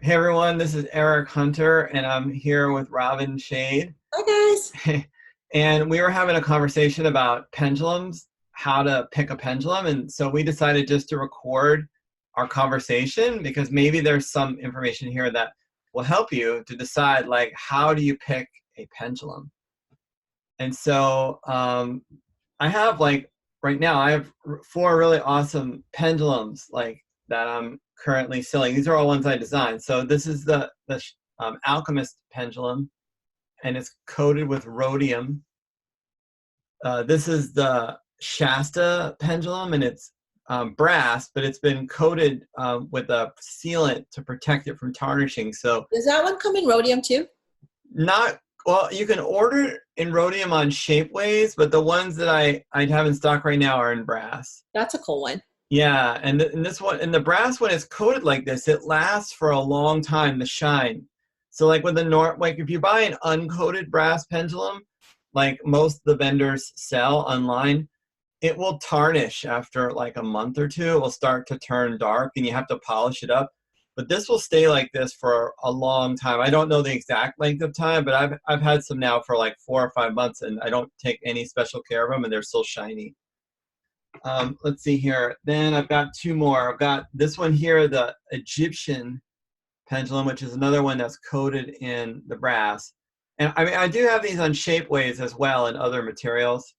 Hey everyone, this is Erich Hunter, and I'm here with Robin Shade. Hi guys. And we were having a conversation about pendulums, how to pick a pendulum. And so we decided just to record our conversation because maybe there's some information here that will help you to decide, like, how do you pick a pendulum? And so I have, like, right now, I have four really awesome pendulums, like, that I'm currently selling. These are all ones I designed. So this is the Alchemist pendulum, and it's coated with rhodium. This is the Shasta pendulum, and it's brass, but it's been coated with a sealant to protect it from tarnishing. So Does that one come in rhodium too? not well, you can order it in rhodium on Shapeways, but the ones that I have in stock right now are in brass. That's a cool one. Yeah, and this one, and the brass, when it's coated like this, it lasts for a long time, the shine. So like with the like if you buy an uncoated brass pendulum, like most of the vendors sell online, it will tarnish after like a month or two. It will start to turn dark and you have to polish it up. But this will stay like this for a long time. I don't know the exact length of time, but I've had some now for like 4 or 5 months, and I don't take any special care of them, and they're still shiny. Let's see here. Then I've got two more. I've got this one here, the Egyptian pendulum, which is another one that's coated in the brass. And I mean, I do have these on Shapeways as well and other materials.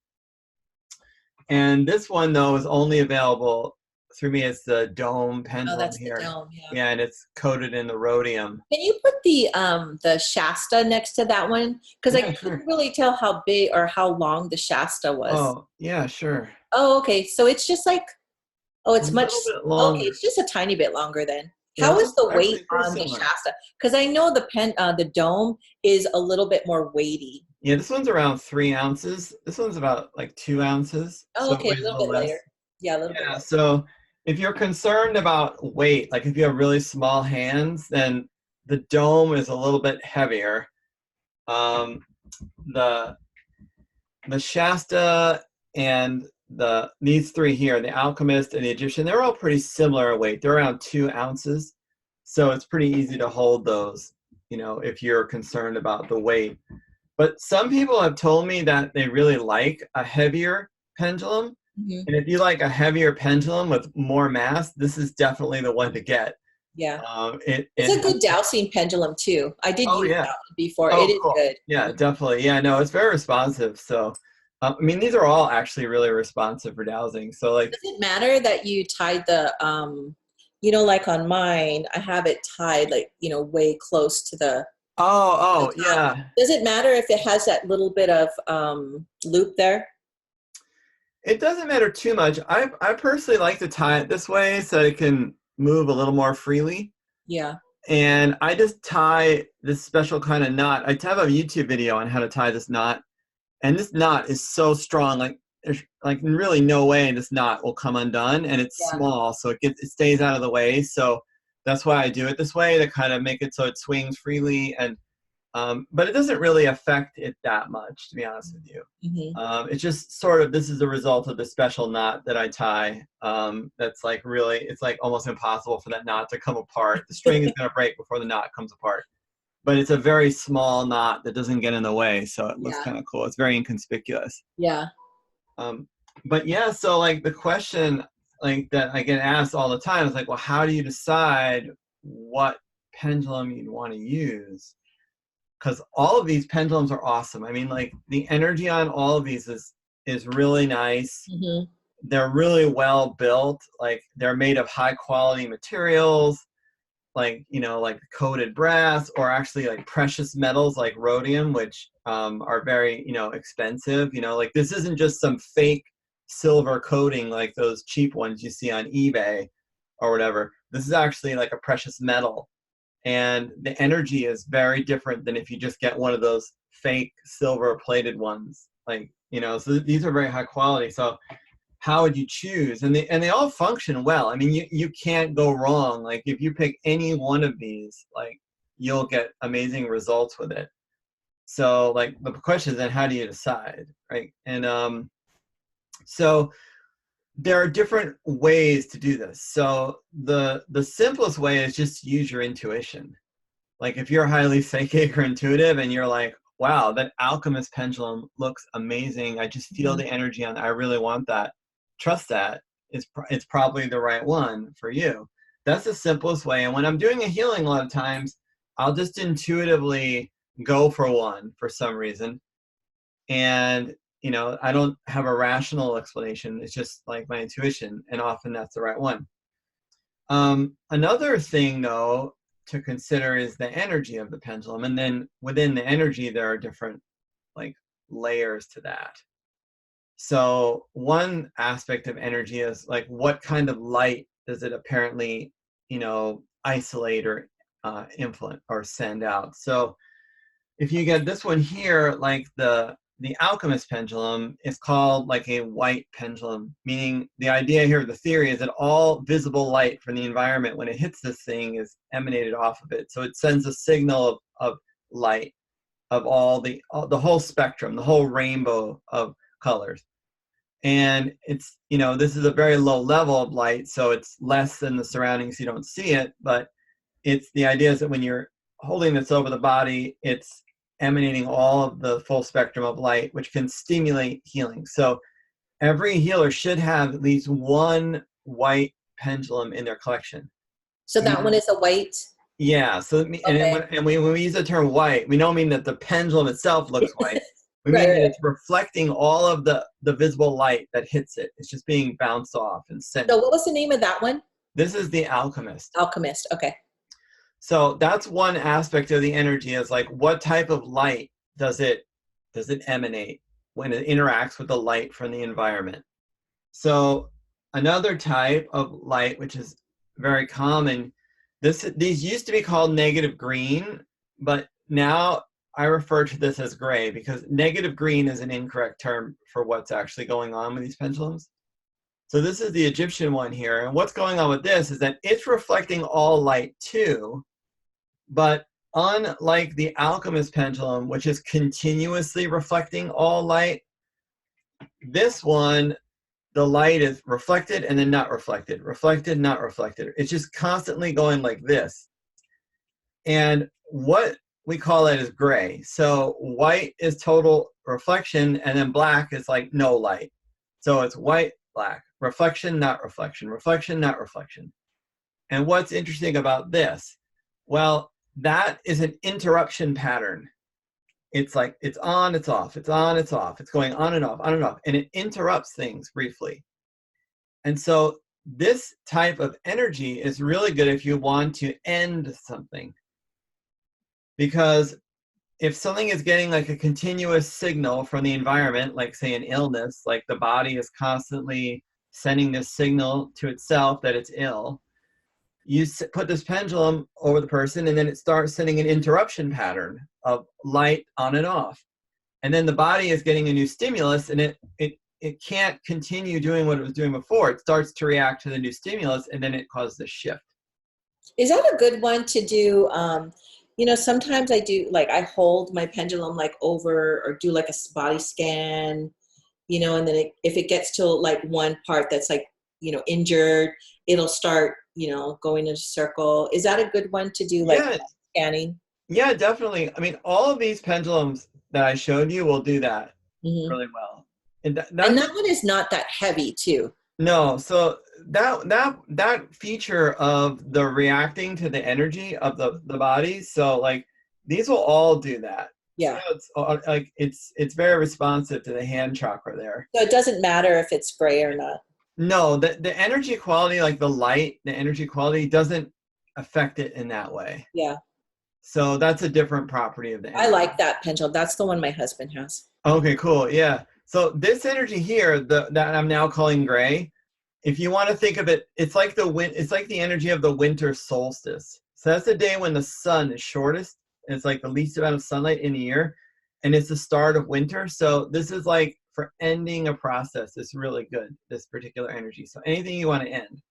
And this one, though, is only available through me. It's the dome Oh, pendulum that's the here. dome. Yeah. Yeah, and it's coated in the rhodium. Can you put the Shasta next to that one? Because I Yeah, couldn't sure. really tell how big or how long the Shasta was. Oh, yeah, sure. Oh, okay. So it's just like, oh, A it's much. little bit Okay, longer. it's just a tiny bit longer then. Yeah, How this is one's the weight actually pretty on the similar. Shasta? Because I know the dome is a little bit more weighty. Yeah, this one's around 3 ounces. This one's about like 2 ounces, Oh, so it okay, a weighs a little little bit lighter. less. Yeah, a little bit Yeah, lighter. so if you're concerned about weight, like if you have really small hands, then the dome is a little bit heavier. Um, the the Shasta and these three here, the Alchemist and the Egyptian, they're all pretty similar in weight. They're around 2 ounces, so it's pretty easy to hold those, if you're concerned about the weight. But some people have told me that they really like a heavier pendulum. Hmm. And if you like a heavier pendulum with more mass, this is definitely the one to get. Yeah. It's It a has, good dowsing pendulum too. I did oh use yeah. that one before. It Oh, is cool. good. Yeah, Mhm. definitely. Yeah, no, it's very responsive. So, I mean, these are all actually really responsive for dowsing. So, like, Does it matter that you tied like on mine, I have it tied like, way close to the oh, top. yeah. Does it matter if it has that little bit of loop there? It doesn't matter too much. I personally like to tie it this way so it can move a little more freely. Yeah. And I just tie this special kind of knot. I have a YouTube video on how to tie this knot, and this knot is so strong. Like there's like really no way this knot will come undone, and it's Yeah. small, so it stays out of the way. So that's why I do it this way to kind of make it so it swings freely, and but it doesn't really affect it that much, to be honest with you. Hmm. It's just sort of this is a result of the special knot that I tie. That's like really, it's like almost impossible for that knot to come apart. The string is going to break before the knot comes apart. But it's a very small knot that doesn't get in the way, so it looks Yeah. kind of cool. It's very inconspicuous. Yeah. Um, but yeah, so like the question like that I get asked all the time is like, well, how do you decide what pendulum you'd want to use? Because all of these pendulums are awesome. I mean, like the energy on all of these is really nice. Hmm. They're really well built. Like they're made of high quality materials, like like coated brass, or actually like precious metals like rhodium, which are very expensive. Like this isn't just some fake silver coating like those cheap ones you see on eBay or whatever. This is actually like a precious metal, and the energy is very different than if you just get one of those fake silver plated ones. Like so these are very high quality. So how would you choose? And they all function well. I mean, you can't go wrong. Like if you pick any one of these, like you'll get amazing results with it. So like the question is then how do you decide, right? And so there are different ways to do this. So the simplest way is just use your intuition. Like if you're highly psychic or intuitive and you're like, wow, that alchemist pendulum looks amazing. I just feel the energy on it. I really want that. Trust that. It's probably the right one for you. That's the simplest way. And when I'm doing a healing, a lot of times, I'll just intuitively go for one for some reason. And, you know, I don't have a rational explanation. It's just like my intuition. And often that's the right one. Another thing, though, to consider is the energy of the pendulum. And then within the energy, there are different like layers to that. So one aspect of energy is like, what kind of light does it apparently, you know, isolate or influence or send out? So if you get this one here, like the alchemist pendulum is called like a white pendulum, meaning the idea here, the theory is that all visible light from the environment when it hits this thing is emanated off of it. So it sends a signal of light of all the whole spectrum, the whole rainbow of colors. And it's, you know, this is a very low level of light, so it's less than the surroundings, you don't see it, but it's the idea is that when you're holding this over the body, it's emanating all of the full spectrum of light, which can stimulate healing. So every healer should have at least one white pendulum in their collection. So that one is a white? Yeah. So and when we use the term white, we don't mean that the pendulum itself looks white. We mean that it's reflecting all of the visible light that hits it. It's just being bounced off and sent. So what was the name of that one? This is the alchemist. Alchemist, okay. So that's one aspect of the energy is like, what type of light does it emanate when it interacts with the light from the environment? So another type of light, which is very common, these used to be called negative green, but now I refer to this as gray because negative green is an incorrect term for what's actually going on with these pendulums. So this is the Egyptian one here. And what's going on with this is that it's reflecting all light too, but unlike the alchemist pendulum, which is continuously reflecting all light, this one, the light is reflected and then not reflected, reflected, not reflected. It's just constantly going like this. And what we call it is gray. So white is total reflection, and then black is like no light. So it's white, black, reflection, not reflection, reflection, not reflection. And what's interesting about this? Well, that is an interruption pattern. It's like it's on, it's off, it's on, it's off. It's going on and off, and it interrupts things briefly. And so this type of energy is really good if you want to end something. Because if something is getting like a continuous signal from the environment, like say an illness, like the body is constantly sending this signal to itself that it's ill, you put this pendulum over the person and then it starts sending an interruption pattern of light on and off. And then the body is getting a new stimulus and it can't continue doing what it was doing before. It starts to react to the new stimulus and then it causes a shift. Is that a good one to do? You know, sometimes I do, like I hold my pendulum like over or do like a body scan, you know, and then if it gets to like one part that's like, you know, injured, it'll start, you know, going in a circle. Is that a good one to do like scanning? Yeah, definitely. I mean, all of these pendulums that I showed you will do that really well. And that one is not that heavy too. No, so that feature of the reacting to the energy of the body, so like these will all do that. Yeah. So it's very responsive to the hand chakra there. So it doesn't matter if it's gray or not. No, the energy quality, like the light, the energy quality doesn't affect it in that way. Yeah. So that's a different property of the energy. I like that pendulum. That's the one my husband has. Okay, cool. Yeah. So this energy here that I'm now calling gray, if you want to think of it, it's like the energy of the winter solstice. So that's the day when the sun is shortest. It's like the least amount of sunlight in the year, and it's the start of winter. So this is like for ending a process. It's really good, this particular energy. So anything you want to end.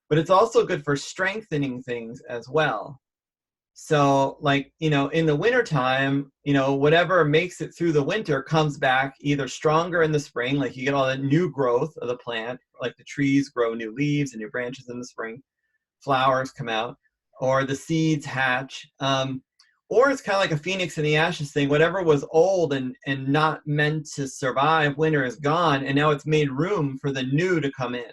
But it's also good for strengthening things as well. So like, you know, in the wintertime, you know, whatever makes it through the winter comes back either stronger in the spring, like you get all the new growth of the plant, like the trees grow new leaves and new branches in the spring, flowers come out, or the seeds hatch. Or it's kind of like a phoenix in the ashes thing. Whatever was old and not meant to survive winter is gone, and now it's made room for the new to come in.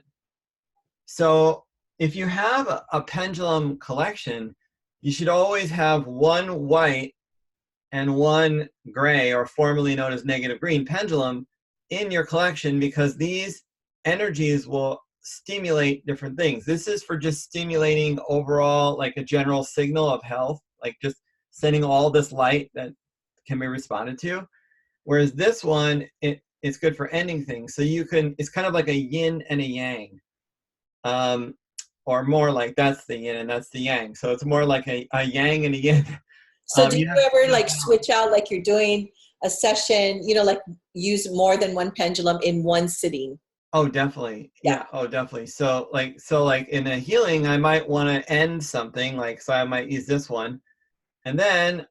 So if you have a pendulum collection, you should always have one white and one gray, or formerly known as negative green pendulum, in your collection, because these energies will stimulate different things. This is for just stimulating overall, like a general signal of health, like just sending all this light that can be responded to. Whereas this one, it's good for ending things. So you can, it's kind of like a yin and a yang. Or more like that's the yin and that's the yang. So it's more like a yang and a yin. So do You you ever like switch out, like you're doing a session, you know, like use more than one pendulum in one sitting? Oh, definitely. Yeah. Yeah. Oh, definitely. So like in a healing, I might want to end something, like, so I might use this one. And then,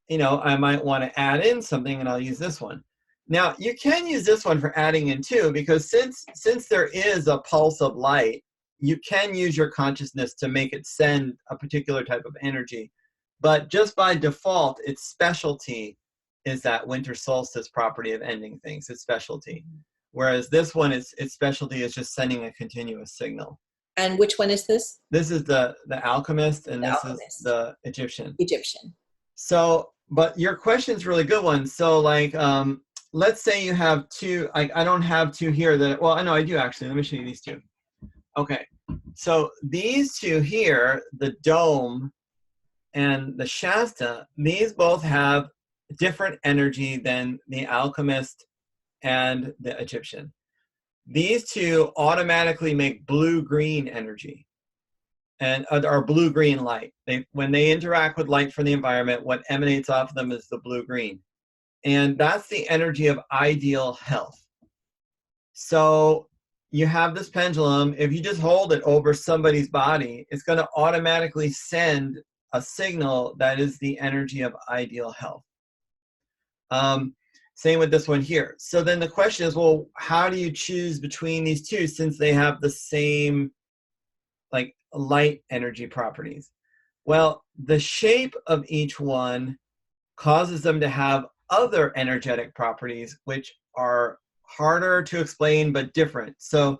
you know, I might want to add in something and I'll use this one. Now you can use this one for adding in too, because since there is a pulse of light, you can use your consciousness to make it send a particular type of energy. But just by default, its specialty is that winter solstice property of ending things, its specialty. Whereas this one, its specialty is just sending a continuous signal. And which one is this? This is the alchemist, and The this alchemist. is the Egyptian. Egyptian. So, but your question's a really good one. So like, let's say you have two, I don't have two here that, well, I know I do actually. Let me show you these two. Okay, so these two here, the dome and the Shasta, these both have different energy than the alchemist and the Egyptian. These two automatically make blue-green energy, and or blue-green light. When they interact with light from the environment, what emanates off of them is the blue-green. And that's the energy of ideal health. So you have this pendulum, if you just hold it over somebody's body, it's going to automatically send a signal that is the energy of ideal health. Same with this one here. So then the question is, well, how do you choose between these two, since they have the same like light energy properties? Well, the shape of each one causes them to have other energetic properties, which are harder to explain but different. So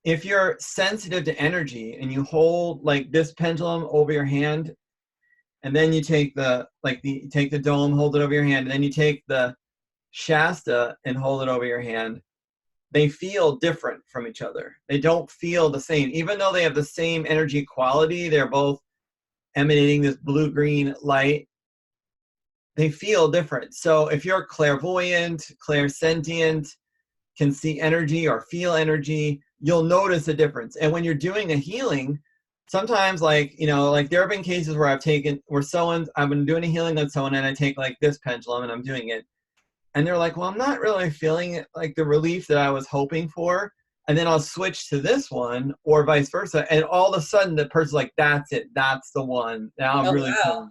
if you're sensitive to energy and you hold like this pendulum over your hand, and then you take take the dome, hold it over your hand, and then you take the Shasta and hold it over your hand, they feel different from each other. They don't feel the same. Even though they have the same energy quality, they're both emanating this blue-green light, they feel different. So if you're clairvoyant, clairsentient, can see energy or feel energy, you'll notice a difference. And when you're doing a healing, sometimes like, you know, like there have been cases where I've been doing a healing on someone and I take like this pendulum and I'm doing it. And they're like, well, I'm not really feeling like the relief that I was hoping for. And then I'll switch to this one or vice versa. And all of a sudden the person's like, that's it. That's the one. Now I'm really feeling.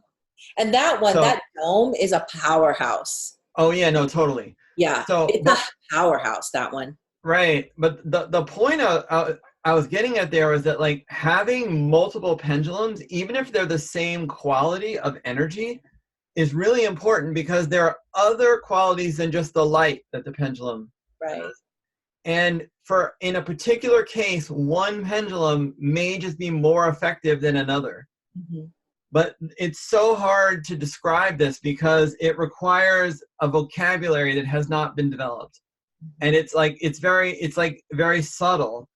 And that one, that dome is a powerhouse. Oh yeah, no, totally. Yeah, so it's a powerhouse, that one. Right. But the point I was getting at there is that like having multiple pendulums, even if they're the same quality of energy, is really important, because there are other qualities than just the light that the pendulum has. And in a particular case, one pendulum may just be more effective than another. Mm-hmm. But it's so hard to describe this because it requires a vocabulary that has not been developed. And it's very subtle.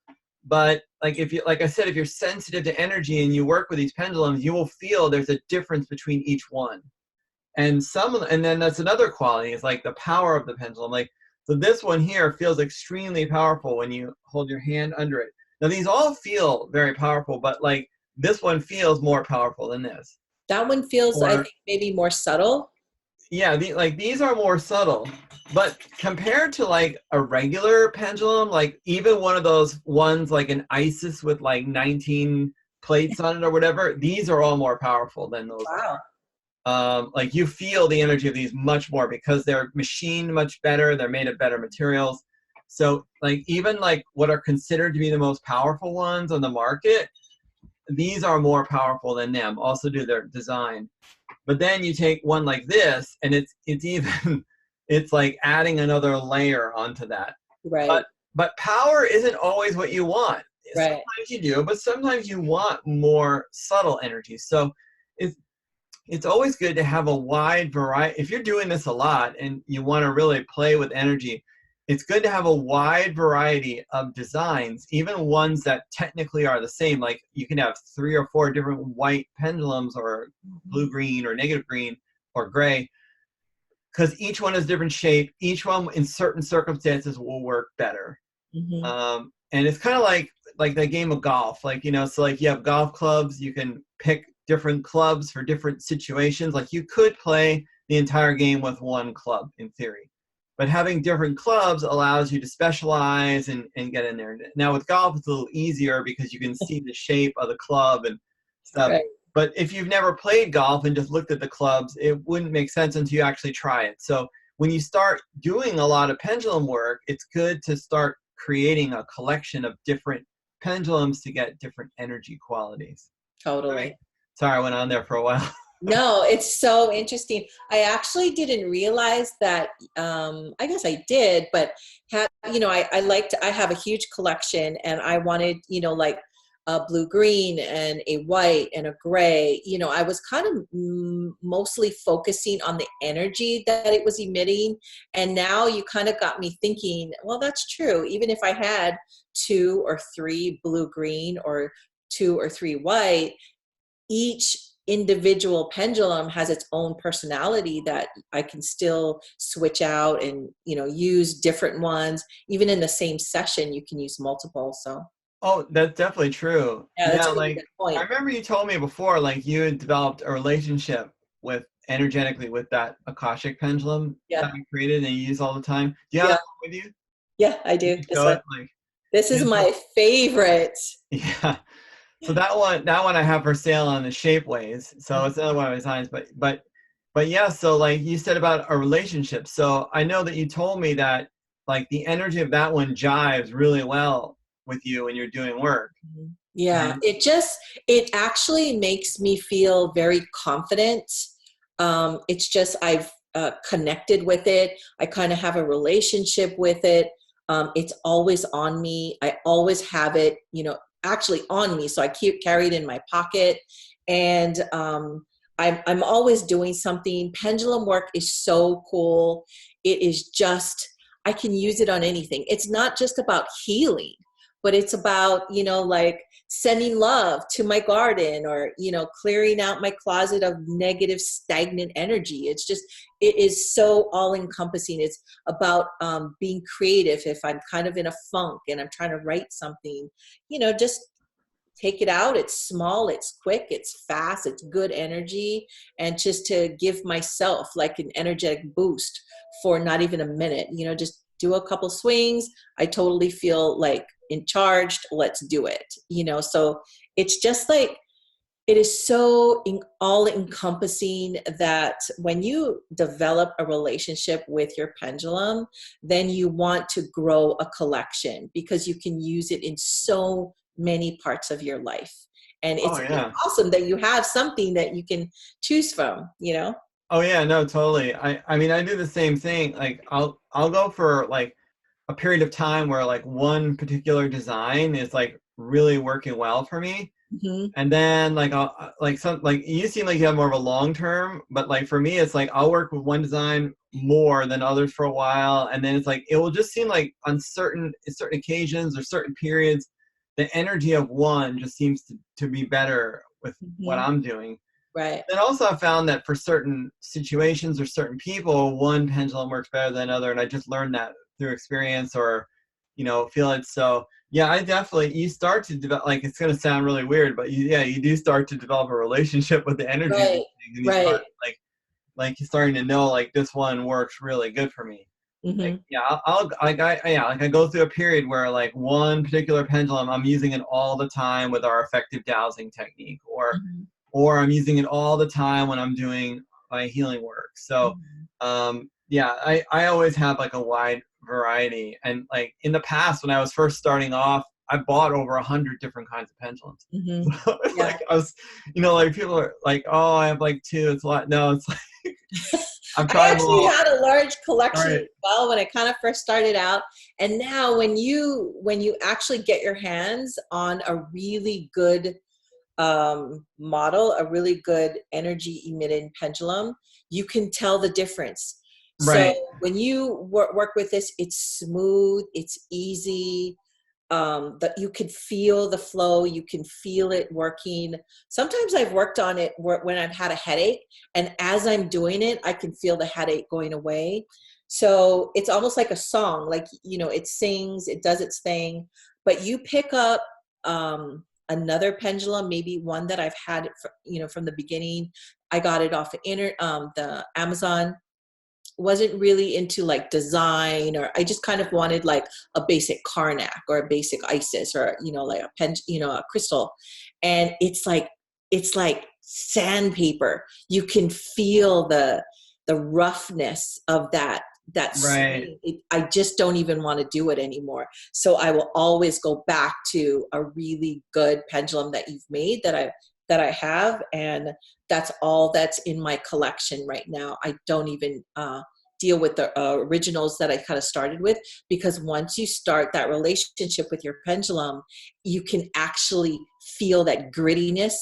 But like I said, if you're sensitive to energy and you work with these pendulums, you will feel there's a difference between each one. And then that's another quality, is like the power of the pendulum. Like, so this one here feels extremely powerful when you hold your hand under it. Now these all feel very powerful, but like this one feels more powerful than this. That one feels, I think, maybe more subtle. Yeah, these are more subtle, but compared to like a regular pendulum, like even one of those ones like an Isis with like 19 plates on it or whatever, these are all more powerful than those Wow. are. Like you feel the energy of these much more because they're machined much better. They're made of better materials. So like even like what are considered to be the most powerful ones on the market, these are more powerful than them, also due to their design. But then you take one like this, and it's even it's like adding another layer onto that. Right. But power isn't always what you want. Right. Sometimes you do, but sometimes you want more subtle energy. So it's always good to have a wide variety. If you're doing this a lot and you want to really play with energy, it's good to have a wide variety of designs, even ones that technically are the same. Like you can have 3 or 4 different white pendulums or blue-green or negative green or gray, because each one has different shape. Each one in certain circumstances will work better. Mm-hmm. And it's kind of like the game of golf. Like, so like you have golf clubs, you can pick different clubs for different situations. Like you could play the entire game with one club in theory. But having different clubs allows you to specialize and get in there. Now with golf, it's a little easier because you can see the shape of the club and stuff. Right. But if you've never played golf and just looked at the clubs, it wouldn't make sense until you actually try it. So when you start doing a lot of pendulum work, it's good to start creating a collection of different pendulums to get different energy qualities. Totally. Sorry, I went on there for a while. No, it's so interesting. I actually didn't realize that. I guess I did, but I have a huge collection, and I wanted, like a blue green and a white and a gray. I was kind of mostly focusing on the energy that it was emitting. And now you kind of got me thinking, well, that's true. Even if I had 2 or 3 blue green or 2 or 3 white, each individual pendulum has its own personality that I can still switch out and, use different ones. Even in the same session, you can use multiple. So Oh, that's definitely true. yeah, Yeah, that's a really like good point. I remember you told me before, like you had developed a relationship with energetically with that Akashic pendulum Yeah. that you created and you use all the time. Do you have Yeah. that with you? Yeah, I You do. can This show one. it, like This is yeah, my favorite. yeah. So that one I have for sale on the Shapeways. So it's another one of my designs. But yeah, so like you said about a relationship. So I know that you told me that like the energy of that one jives really well with you when you're doing work. Yeah, And it actually makes me feel very confident. It's just I've connected with it. I kind of have a relationship with it. It's always on me. I always have it, actually on me. So I carry it in my pocket, and I'm always doing something. Pendulum work is so cool. It is just I can use it on anything. It's not just about healing, but it's about like sending love to my garden, or clearing out my closet of negative stagnant energy. It is so all encompassing. It's about being creative. If I'm kind of in a funk and I'm trying to write something, just take it out. It's small, it's quick, it's fast, it's good energy, and just to give myself like an energetic boost for not even a minute. Just do a couple swings. I totally feel like in charge. Let's do it. So it's just like it is so all encompassing that when you develop a relationship with your pendulum, then you want to grow a collection because you can use it in so many parts of your life. And oh it's yeah. awesome that you have something that you can choose from. Oh yeah, no, totally. I mean I do the same thing. Like I'll go for like a period of time where like one particular design is like really working well for me. Mm-hmm. And then like I'll like you seem like you have more of a long term, but like for me it's like I'll work with one design more than others for a while, and then it's like it will just seem like on certain occasions or certain periods, the energy of one just seems to be better with what Mm-hmm. I'm doing. Right. And also I found that for certain situations or certain people, one pendulum works better than another, and I just learned that through experience or feel it. So yeah, I definitely you start to develop, like it's going to sound really weird, but you do start to develop a relationship with the energy of these Right. things, and you start Right. like you're starting to know like this one works really good for me. Mm-hmm. Like, yeah, I go through a period where like one particular pendulum, I'm using it all the time with our effective dowsing technique, Mm-hmm. or I'm using it all the time when I'm doing my healing work. So, Mm-hmm. yeah, I always have like a wide variety. And like in the past, when I was first starting off, I bought over 100 different kinds of pendulums. Mm-hmm. So it's Yeah. like I was, like people are like, oh, I have like two. It's a lot. No, it's like I'm I trying them actually all. had a large All collection right. as well when I kind of first started out. And now when you actually get your hands on a really good model, a really good energy emitting pendulum, you can tell the difference. So Right. when you work with this, it's smooth, it's easy, that you can feel the flow, you can feel it working. Sometimes I've worked on it when I've had a headache, and as I'm doing it, I can feel the headache going away. So it's almost like a song, like, it sings, it does its thing. But you pick up another pendulum, maybe one that I've had, from the beginning. I got it off of the Amazon. Wasn't really into like design, or I just kind of wanted like a basic Karnak or a basic Isis, or like a crystal. And it's like sandpaper. You can feel the roughness of that Right. swing. I just don't even want to do it anymore. So I will always go back to a really good pendulum that you've made, that I have, and that's all that's in my collection right now. I don't even deal with the originals that I kind of started with, because once you start that relationship with your pendulum, you can actually feel that grittiness,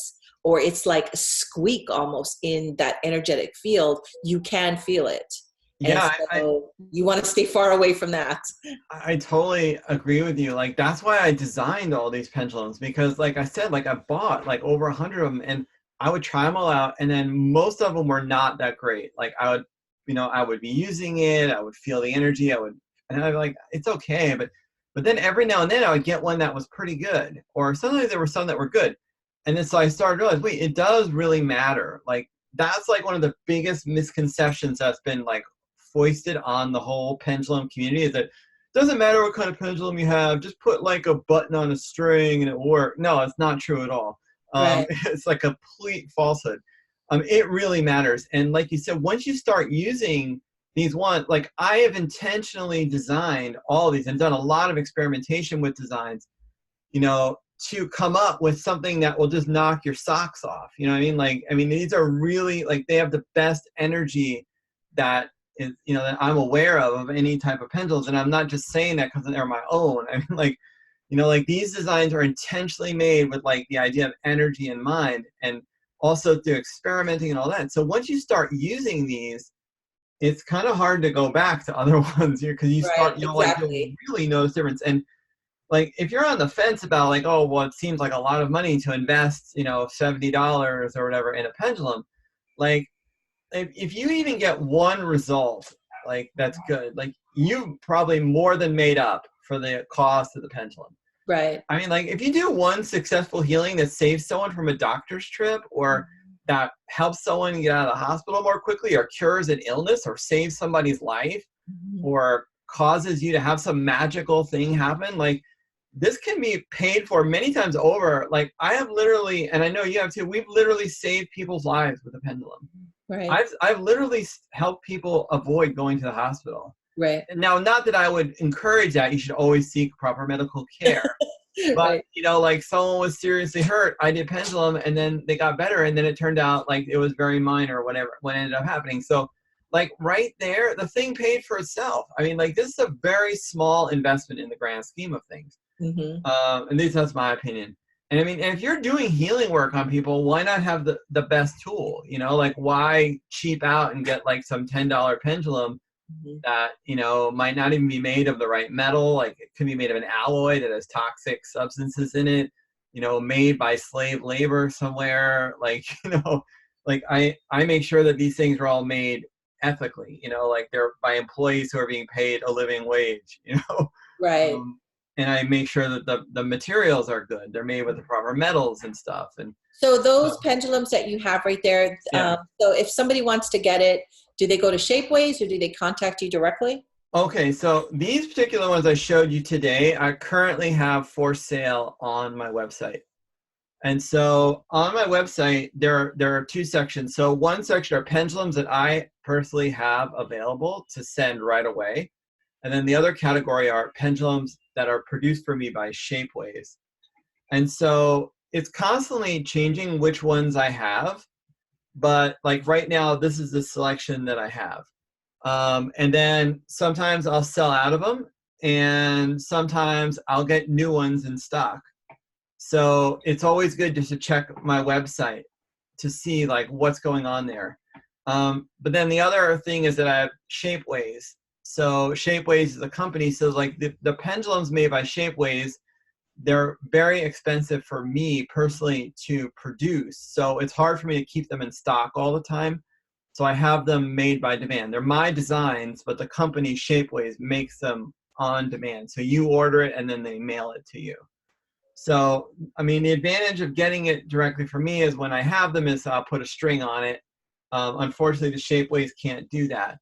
or it's like a squeak almost in that energetic field. You can feel it. And Yeah, so you want to stay far away from that. I totally agree with you. Like that's why I designed all these pendulums, because like I said, like I bought like over 100 of them, and I would try them all out, and then most of them were not that great. Like I would be using it, I would feel the energy, and I'd be like, it's okay, but then every now and then I would get one that was pretty good, or sometimes there were some that were good, and then so I started to realize, wait, it does really matter. Like that's like one of the biggest misconceptions that's been like foisted on the whole pendulum community, is that it doesn't matter what kind of pendulum you have, just put like a button on a string and it will work. No, it's not true at all. Right. It's like a complete falsehood. It really matters. And like you said, once you start using these ones, like I have intentionally designed all of these and done a lot of experimentation with designs, to come up with something that will just knock your socks off. You know what I mean? Like, I mean, these are really like, they have the best energy that is, that I'm aware of any type of pendulums. And I'm not just saying that because they're my own. I mean, like, like these designs are intentionally made with like the idea of energy in mind, and also through experimenting and all that. So once you start using these, it's kind of hard to go back to other ones here, because you Right. start, you'll Exactly. really notice difference. And like if you're on the fence about like, oh well, it seems like a lot of money to invest, $70 or whatever in a pendulum, like if you even get one result, like that's good, like you probably more than made up for the cost of the pendulum. Right. I mean, like if you do one successful healing that saves someone from a doctor's trip, or that helps someone get out of the hospital more quickly, or cures an illness, or saves somebody's life, Mhm. or causes you to have some magical thing happen, like this can be paid for many times over. Like I have literally, and I know you have too, we've literally saved people's lives with a pendulum. Right. I've literally helped people avoid going to the hospital. Right. And now, not that I would encourage that. You should always seek proper medical care. But, Right. like someone was seriously hurt, I did pendulum, and then they got better, and then it turned out like it was very minor or whatever what ended up happening. So like right there, the thing paid for itself. I mean, like this is a very small investment in the grand scheme of things. Hmm. At least that's my opinion. And I mean, if you're doing healing work on people, why not have the best tool? Like why cheap out and get like some $10 pendulum Hmm. that, might not even be made of the right metal. Like it could be made of an alloy that has toxic substances in it, made by slave labor somewhere. Like, like I make sure that these things are all made ethically, like they're by employees who are being paid a living wage, Right. um, and I make sure that the materials are good. They're made with the proper metals and stuff. And So those uh, pendulums that you have right there, yeah. so if somebody wants to get it, do they go to Shapeways or do they contact you directly? Okay, so these particular ones I showed you today, I currently have for sale on my website. And so on my website, there are two sections. So one section are pendulums that I personally have available to send right away. And then the other category are pendulums that are produced for me by Shapeways. And so it's constantly changing which ones I have. But like right now, this is the selection that I have. And then sometimes I'll sell out of them, and sometimes I'll get new ones in stock. So it's always good just to check my website to see like what's going on there. But then the other thing is that I have Shapeways. So Shapeways is a company. So like the pendulums made by Shapeways, they're very expensive for me personally to produce. So it's hard for me to keep them in stock all the time. So I have them made by demand. They're my designs, but the company Shapeways makes them on demand. So you order it and then they mail it to you. So, I mean, the advantage of getting it directly from me is when I have them is I'll put a string on it. Unfortunately, the Shapeways can't do that.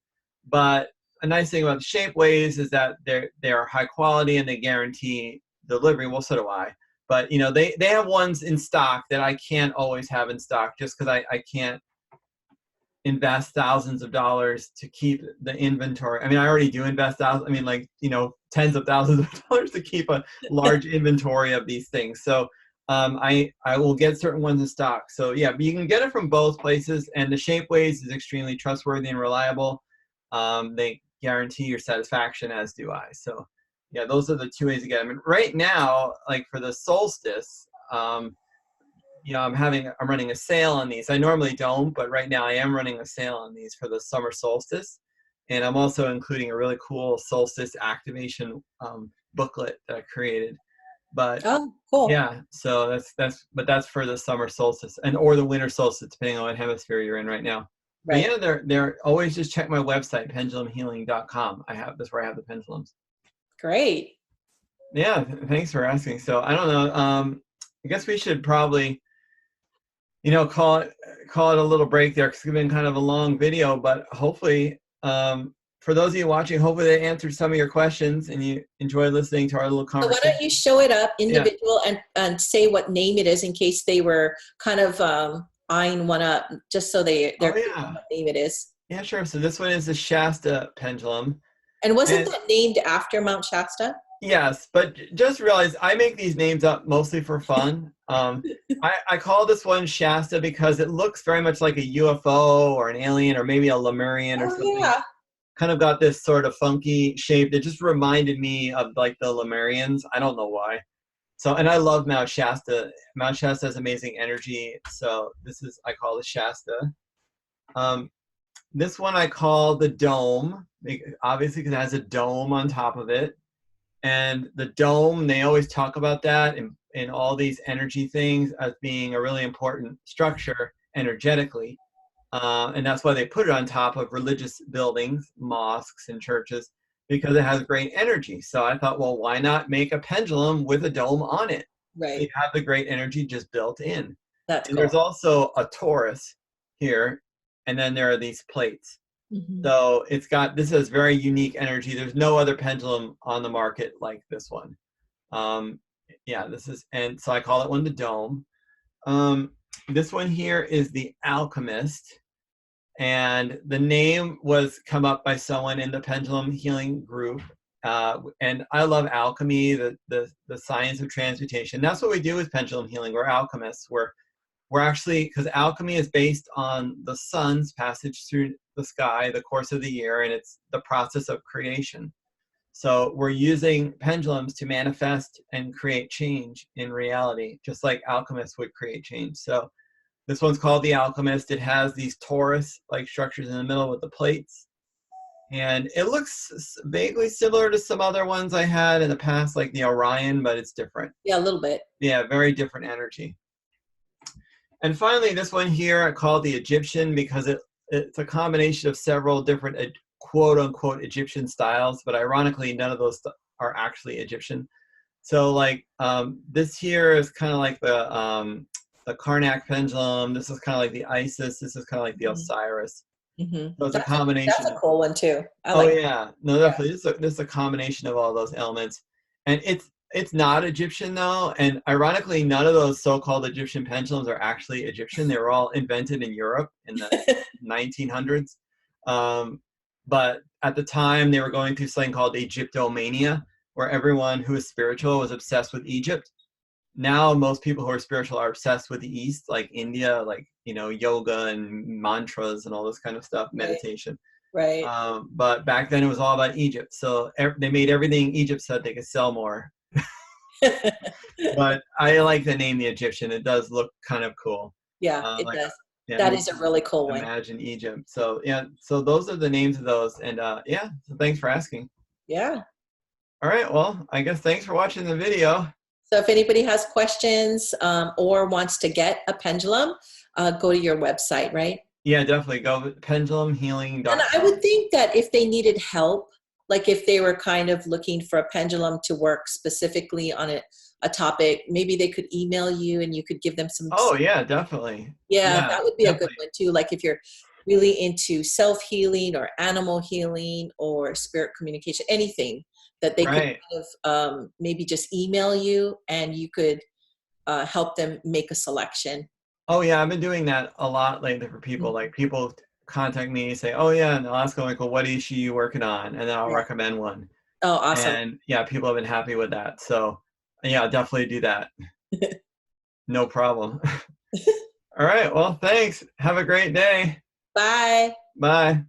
But a nice thing about the Shapeways is that they're high quality and they guarantee delivery. Well, so do I. But, you know, they have ones in stock that I can't always have in stock just because I can't invest thousands of dollars to keep the inventory. I mean, I already do invest thousands. I mean, like, you know, tens of thousands of dollars to keep a large inventory of these things. So I will get certain ones in stock. So yeah, but you can get it from both places, and the Shapeways is extremely trustworthy and reliable. They guarantee your satisfaction, as do I. So yeah, those are the two ways to get them. And right now, like for the solstice, you know, I'm running a sale on these. I normally don't, but right now I am running a sale on these for the summer solstice. And I'm also including a really cool solstice activation booklet that I created. But Oh, cool. yeah, so that's for the summer solstice and or the winter solstice, depending on what hemisphere you're in right now. But Right. yeah, they're always just check my website, pendulumhealing.com. That's where I have the pendulums. Great. Yeah, thanks for asking. So I don't know. I guess we should probably, you know, call it a little break there because it's been kind of a long video, but hopefully, for those of you watching, hopefully they answered some of your questions and you enjoyed listening to our little So why conversation. don't you show it up Yeah. individual and say what name it is in case they were kind of eyeing one up, just so they're Oh clear on yeah. what name it is. Yeah, sure. So this one is the Shasta pendulum. And wasn't And that named after Mount Shasta? yes, but just realize I make these names up mostly for fun. I call this one Shasta because it looks very much like a UFO or an alien or maybe a Lemurian or Oh something. yeah. Kind of got this sort of funky shape that just reminded me of like the Lemurians. I don't know why. So, and I love Mount Shasta. Mount Shasta has amazing energy. So I call this Shasta. Um, this one I call the dome, obviously because it has a dome on top of it. And the dome, they always talk about that in all these energy things as being a really important structure energetically. And that's why they put it on top of religious buildings, mosques, and churches, because it has great energy. So I thought, well, why not make a pendulum with a dome on it? So you Right. have the great energy just built in. That's And there's cool. also a torus here, and then there are these plates. Hmm. So this has very unique energy. There's no other pendulum on the market like this one. Um, yeah, and so I call it one the dome. This one here is the alchemist. And the name was come up by someone in the Pendulum Healing group. And I love alchemy, the science of transmutation. That's what we do with Pendulum Healing. We're alchemists. We're actually, because alchemy is based on the sun's passage through the sky, the course of the year, and it's the process of creation. So we're using pendulums to manifest and create change in reality, just like alchemists would create change. So this one's called the Alchemist. It has these torus-like structures in the middle with the plates. And it looks vaguely similar to some other ones I had in the past, like the Orion, but it's different. Yeah, a little bit. Yeah, very different energy. And finally, this one here I call the Egyptian because it's a combination of several different quote-unquote Egyptian styles, but ironically, none of those are actually Egyptian. So like this here is kind of like the Karnak pendulum. This is kind of like the Isis. This is kind of like the Mhm. Osiris. Mm-hmm. So it's a That's combination a of, cool one too. I oh like. yeah, no, Yeah. definitely. This is a combination of all those elements, and it's not Egyptian though. And ironically, none of those so-called Egyptian pendulums are actually Egyptian. They were all invented in Europe in the 1900s. Um, but at the time, they were going through something called Egyptomania, where everyone who was spiritual was obsessed with Egypt. Now, most people who are spiritual are obsessed with the East, like India, like yoga and mantras and all this kind of stuff, Right. meditation. Right. But back then it was all about Egypt. So they made everything Egypt so that they could sell more. But I like the name the Egyptian. It does look kind of cool. Yeah, it Like does. yeah, it That makes is a you really cool one. imagine Egypt. So yeah, so those are the names of those. And yeah, so thanks for asking. Yeah. All right, well, I guess thanks for watching the video. So if anybody has questions or wants to get a pendulum, go to your website, right? Yeah, definitely go And I would pendulumhealing.com. think that if they needed help, like if they were kind of looking for a pendulum to work specifically on a topic, maybe they could email you and you could give them some. Oh yeah, definitely. Yeah, Yeah, that would be a good definitely. one too. Like if you're really into self healing or animal healing or spirit communication, anything that they could Right. kind of maybe just email you and you could help them make a selection. Oh yeah, I've been doing that a lot lately for people. Mhm. Like people contact me, say, "Oh yeah," and they'll ask, them, like, "Well, what issue you working on?" And then I'll Yeah. recommend one. Oh, awesome. And yeah, people have been happy with that. So yeah, definitely do that. No problem. All right. Well, thanks. Have a great day. Bye. Bye.